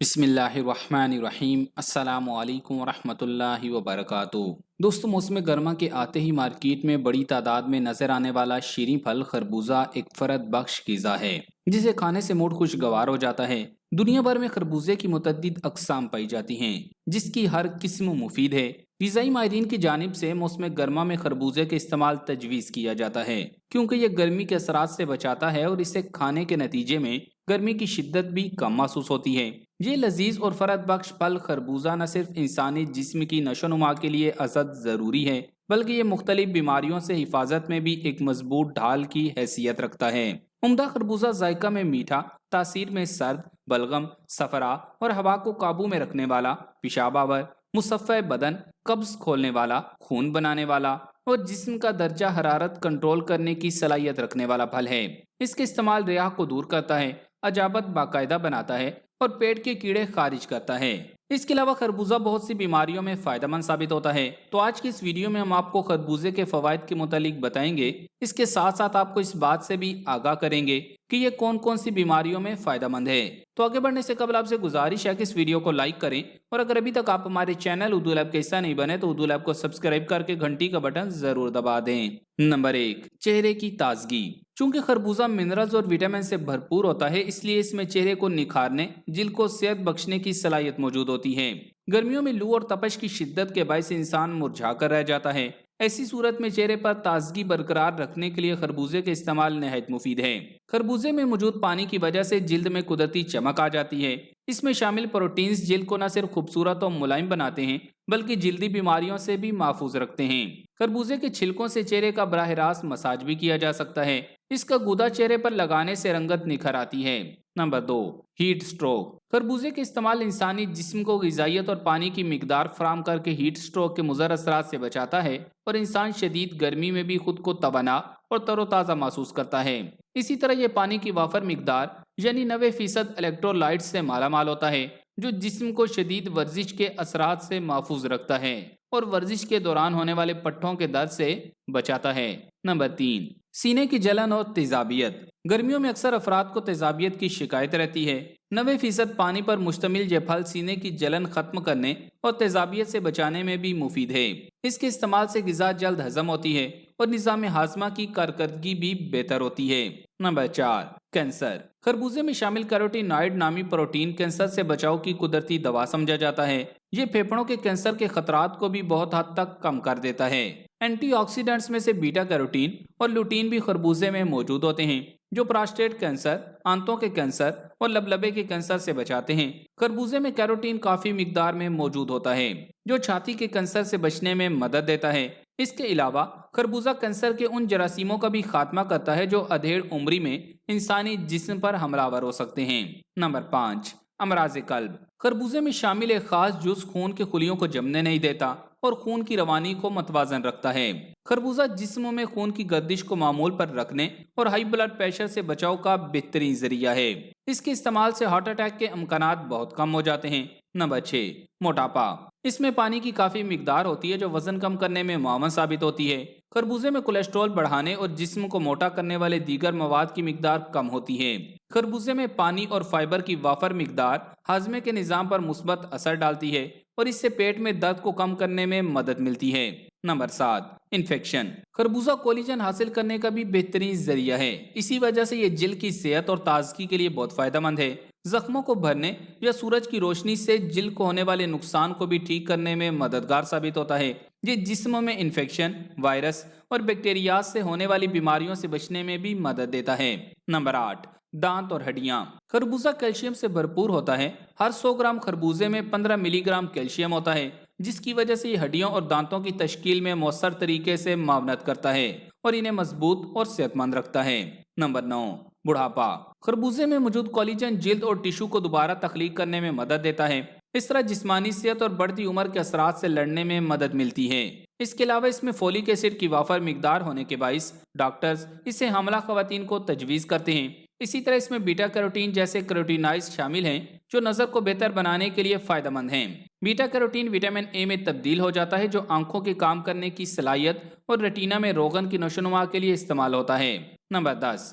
بسم اللہ الرحمن الرحیم۔ السلام علیکم ورحمۃ اللہ وبرکاتہ۔ دوستو، موسم گرما کے آتے ہی مارکیٹ میں بڑی تعداد میں نظر آنے والا شیریں پھل خربوزہ ایک فرد بخش غذا ہے جسے کھانے سے موڈ خوشگوار ہو جاتا ہے۔ دنیا بھر میں خربوزے کی متعدد اقسام پائی جاتی ہیں جس کی ہر قسم مفید ہے۔ غذائی ماہرین کی جانب سے موسم گرما میں خربوزے کے استعمال تجویز کیا جاتا ہے کیونکہ یہ گرمی کے اثرات سے بچاتا ہے اور اسے کھانے کے نتیجے میں گرمی کی شدت بھی کم محسوس ہوتی ہے۔ یہ لذیذ اور فرد بخش پھل خربوزہ نہ صرف انسانی جسم کی نشو و نما کے لیے ازحد ضروری ہے بلکہ یہ مختلف بیماریوں سے حفاظت میں بھی ایک مضبوط ڈھال کی حیثیت رکھتا ہے۔ عمدہ خربوزہ ذائقہ میں میٹھا، تاثیر میں سرد، بلغم، صفرا اور ہوا کو قابو میں رکھنے والا، پیشاب آور، مصفح بدن، قبض کھولنے والا، خون بنانے والا اور جسم کا درجہ حرارت کنٹرول کرنے کی صلاحیت رکھنے والا پھل ہے۔ اس کے استعمال ریاح کو دور کرتا ہے، اجابت باقاعدہ بناتا ہے اور پیٹ کے کیڑے خارج کرتا ہے۔ اس کے علاوہ خربوزہ بہت سی بیماریوں میں فائدہ مند ثابت ہوتا ہے۔ تو آج کی اس ویڈیو میں ہم آپ کو خربوزے کے فوائد کے متعلق بتائیں گے، اس کے ساتھ ساتھ آپ کو اس بات سے بھی آگاہ کریں گے کہ یہ کون کون سی بیماریوں میں فائدہ مند ہے۔ تو آگے بڑھنے سے قبل آپ سے گزارش ہے کہ اس ویڈیو کو لائک کریں اور اگر ابھی تک آپ ہمارے چینل اردو لیب کا حصہ نہیں بنے تو اردو لیب کو سبسکرائب کر کے گھنٹی کا بٹن ضرور دبا دیں۔ نمبر 1، چہرے کی تازگی۔ چونکہ خربوزہ منرلز اور وٹامن سے بھرپور ہوتا ہے اس لیے اس میں چہرے کو نکھارنے، جلد کو صحت بخشنے کی صلاحیت موجود ہوتی ہے۔ گرمیوں میں لو اور تپش کی شدت کے باعث انسان مرجھا کر رہ جاتا ہے۔ ایسی صورت میں چہرے پر تازگی برقرار رکھنے کے لیے خربوزے کے استعمال نہایت مفید ہے۔ خربوزے میں موجود پانی کی وجہ سے جلد میں قدرتی چمک آ جاتی ہے۔ اس میں شامل پروٹینز جلد کو نہ صرف خوبصورت اور ملائم بناتے ہیں بلکہ جلدی بیماریوں سے بھی محفوظ رکھتے ہیں۔ خربوزے کے چھلکوں سے چہرے کا براہ راست مساج بھی کیا جا سکتا ہے۔ اس کا گودا چہرے پر لگانے سے رنگت نکھر آتی ہے۔ Number 2، heat stroke. خربوزے کے استعمال انسانی جسم کو غذائیت اور پانی کی مقدار فراہم کر کے ہیٹ سٹروک کے مضر اثرات سے بچاتا ہے اور انسان شدید گرمی میں بھی خود کو توانا اور تر و تازہ محسوس کرتا ہے۔ اسی طرح یہ پانی کی وافر مقدار یعنی 90% الیکٹرولائٹ سے مالا مال ہوتا ہے جو جسم کو شدید ورزش کے اثرات سے محفوظ رکھتا ہے اور ورزش کے دوران ہونے والے پٹھوں کے درد سے بچاتا ہے۔ نمبر 3، سینے کی جلن اور تیزابیت۔ گرمیوں میں اکثر افراد کو تیزابیت کی شکایت رہتی ہے۔ 90% پانی پر مشتمل یہ پھل سینے کی جلن ختم کرنے اور تیزابیت سے بچانے میں بھی مفید ہے۔ اس کے استعمال سے غذا جلد ہضم ہوتی ہے اور نظام ہاضمہ کی کارکردگی بھی بہتر ہوتی ہے۔ Number 4، cancer. خربوزے میں شامل کیروٹینوائڈ نامی پروٹین کینسر سے بچاؤ کی قدرتی دوا سمجھا جاتا ہے۔ یہ پھیپھڑوں کے کینسر کے خطرات کو بھی بہت حد تک کم کر دیتا ہے۔ اینٹی آکسیڈنٹس میں سے بیٹا کیروٹین اور لوٹین بھی خربوزے میں موجود ہوتے ہیں جو پراسٹیٹ کینسر، آنتوں کے کینسر اور لبلبے کے کینسر سے بچاتے ہیں۔ خربوزے میں کیروٹین کافی مقدار میں موجود ہوتا ہے جو چھاتی کے کینسر سے بچنے میں مدد دیتا ہے۔ اس کے علاوہ خربوزہ کینسر کے ان جراثیموں کا بھی خاتمہ کرتا ہے جو ادھیڑ عمری میں انسانی جسم پر حملہ آور ہو سکتے ہیں۔ نمبر 5، امراض قلب۔ خربوزے میں شامل ایک خاص جز خون کے خلیوں کو جمنے نہیں دیتا اور خون کی روانی کو متوازن رکھتا ہے۔ خربوزہ جسم میں خون کی گردش کو معمول پر رکھنے اور ہائی بلڈ پریشر سے بچاؤ کا بہترین ذریعہ ہے۔ اس کے استعمال سے ہارٹ اٹیک کے امکانات بہت کم ہو جاتے ہیں۔ نمبر 6، موٹاپا۔ اس میں پانی کی کافی مقدار ہوتی ہے جو وزن کم کرنے میں معاون ثابت ہوتی ہے۔ خربوزے میں کولیسٹرول بڑھانے اور جسم کو موٹا کرنے والے دیگر مواد کی مقدار کم ہوتی ہے۔ خربوزے میں پانی اور فائبر کی وافر مقدار ہاضمے کے نظام پر مثبت اثر ڈالتی ہے اور اس سے پیٹ میں درد کو کم کرنے میں مدد ملتی ہے۔ Number 7، infection. خربوزہ کولیجن حاصل کرنے کا بھی بہترین ذریعہ ہے، اسی وجہ سے یہ جلد کی صحت اور تازگی کے لیے بہت فائدہ مند ہے۔ زخموں کو بھرنے یا سورج کی روشنی سے جلد کو ہونے والے نقصان کو بھی ٹھیک کرنے میں مددگار ثابت ہوتا ہے۔ یہ جسم میں انفیکشن، وائرس اور بیکٹیریاز سے ہونے والی بیماریوں سے بچنے میں بھی مدد دیتا ہے۔ نمبر 8، دانت اور ہڈیاں۔ خربوزہ کیلشیم سے بھرپور ہوتا ہے۔ ہر 100 گرام خربوزے میں 15 ملی گرام کیلشیم ہوتا ہے جس کی وجہ سے یہ ہڈیوں اور دانتوں کی تشکیل میں مؤثر طریقے سے معاونت کرتا ہے اور انہیں مضبوط اور صحت مند رکھتا ہے۔ نمبر 9، بڑھاپا۔ خربوزے میں موجود کولیجن جلد اور ٹیشو کو دوبارہ تخلیق کرنے میں مدد دیتا ہے۔ اس طرح جسمانی صحت اور بڑھتی عمر کے اثرات سے لڑنے میں مدد ملتی ہے۔ اس کے علاوہ اس میں فولک ایسڈ کی وافر مقدار ہونے کے باعث ڈاکٹرز اسے حاملہ خواتین کو تجویز کرتے ہیں۔ اسی طرح اس میں بیٹا کیروٹین جیسے کیروٹینائڈز شامل ہیں جو نظر کو بہتر بنانے کے لیے فائدہ مند ہیں۔ بیٹا کیروٹین وٹامن اے میں تبدیل ہو جاتا ہے جو آنکھوں کے کام کرنے کی صلاحیت اور ریٹینا میں روغن کی نشو و نما کے لیے استعمال ہوتا ہے۔ نمبر 10،